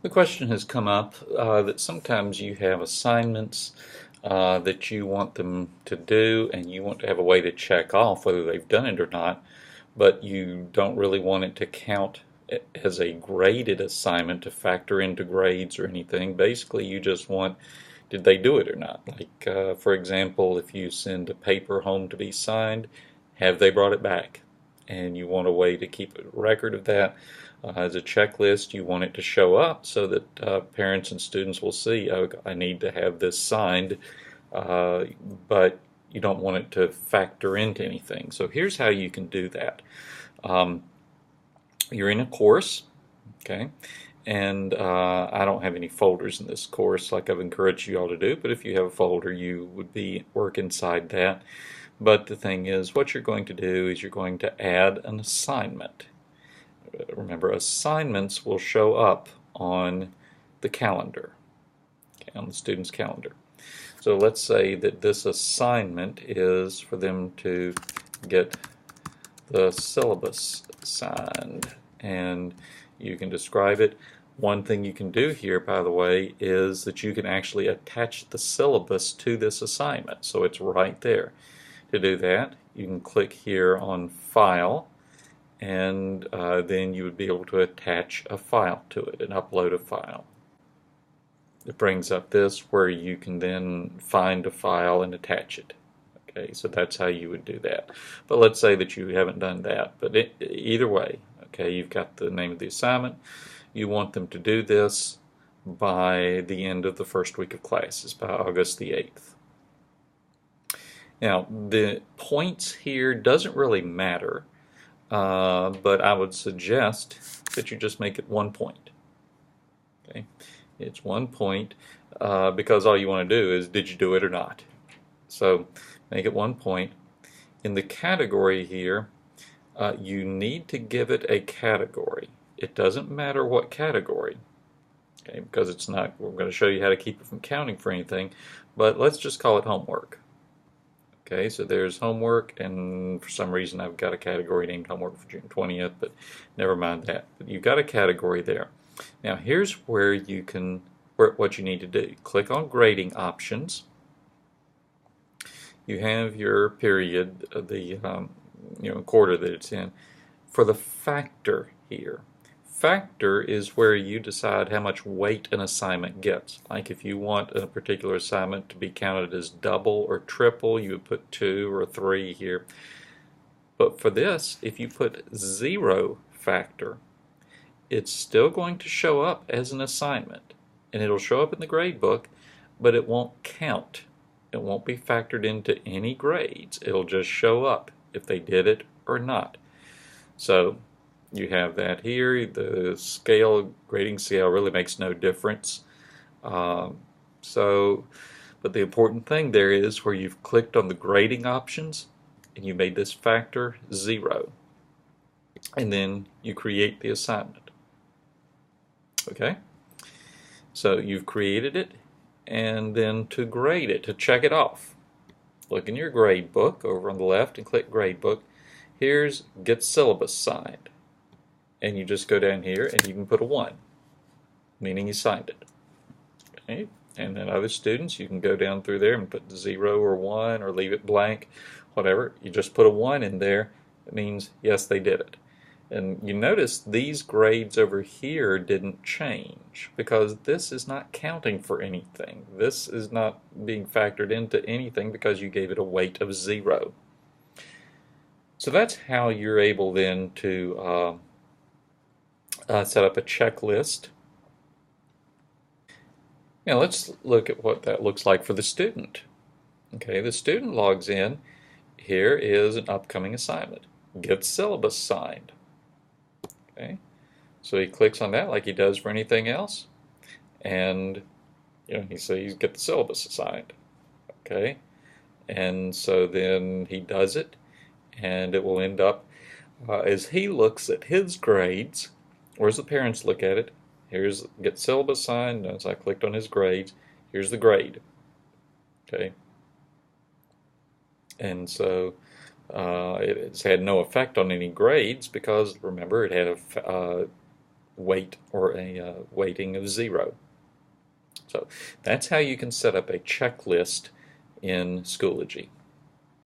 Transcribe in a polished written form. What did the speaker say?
The question has come up that sometimes you have assignments that you want them to do, and you want to have a way to check off whether they've done it or not, but you don't really want it to count as a graded assignment to factor into grades or anything. Basically, you just want, did they do it or not? Like, for example, if you send a paper home to be signed, have they brought it back? And you want a way to keep a record of that. As a checklist, you want it to show up so that parents and students will see, oh, I need to have this signed, but you don't want it to factor into anything. So here's how you can do that. You're in a course, okay, and I don't have any folders in this course like I've encouraged you all to do, but if you have a folder, you would work inside that. But the thing is, what you're going to do is you're going to add an assignment. Remember, assignments will show up on the calendar, okay, on the student's calendar. So let's say that this assignment is for them to get the syllabus signed, and you can describe it. One thing you can do here, by the way, is that you can actually attach the syllabus to this assignment, so it's right there. To do that, you can click here on File, and then you would be able to attach a file to it and upload a file. It brings up this where you can then find a file and attach it. Okay, so that's how you would do that. But let's say that you haven't done that. But either way, okay, you've got the name of the assignment. You want them to do this by the end of the first week of classes, by August the 8th. Now, the points here doesn't really matter. But I would suggest that you just make it 1 point. Okay, it's 1 point because all you want to do is, did you do it or not? So make it 1 point. In the category here, you need to give it a category. It doesn't matter what category, okay, because it's not. We're going to show you how to keep it from counting for anything, but let's just call it homework. Okay, so there's homework, and for some reason I've got a category named homework for June 20th, but never mind that. But you've got a category there. Now here's where you can, what you need to do. Click on grading options. You have your period, the quarter that it's in. For the factor here, factor is where you decide how much weight an assignment gets. Like if you want a particular assignment to be counted as double or triple, you would put 2 or 3 here. But for this, if you put 0 factor, it's still going to show up as an assignment. And it'll show up in the grade book, but it won't count. It won't be factored into any grades. It'll just show up if they did it or not. So you have that here. The scale, grading scale, really makes no difference. But the important thing there is where you've clicked on the grading options and you made this factor 0. And then you create the assignment. Okay? So you've created it, and then to grade it, to check it off, look in your grade book over on the left and click Gradebook. Here's Get Syllabus Signed. And you just go down here and you can put a 1, meaning you signed it. Okay? And then other students, you can go down through there and put 0 or 1 or leave it blank, whatever. You just put a 1 in there. It means, yes, they did it. And you notice these grades over here didn't change because this is not counting for anything. This is not being factored into anything because you gave it a weight of 0. So that's how you're able then to set up a checklist. Now let's look at what that looks like for the student. Okay, the student logs in. Here is an upcoming assignment. Get syllabus signed. Okay, so he clicks on that like he does for anything else, and he sees get the syllabus assigned. Okay, and so then he does it, and it will end up as he looks at his grades, or as the parents look at it. Here's get syllabus signed. As I clicked on his grades, here's the grade. Okay, and so it's had no effect on any grades because remember it had weight or a weighting of 0. So that's how you can set up a checklist in Schoology.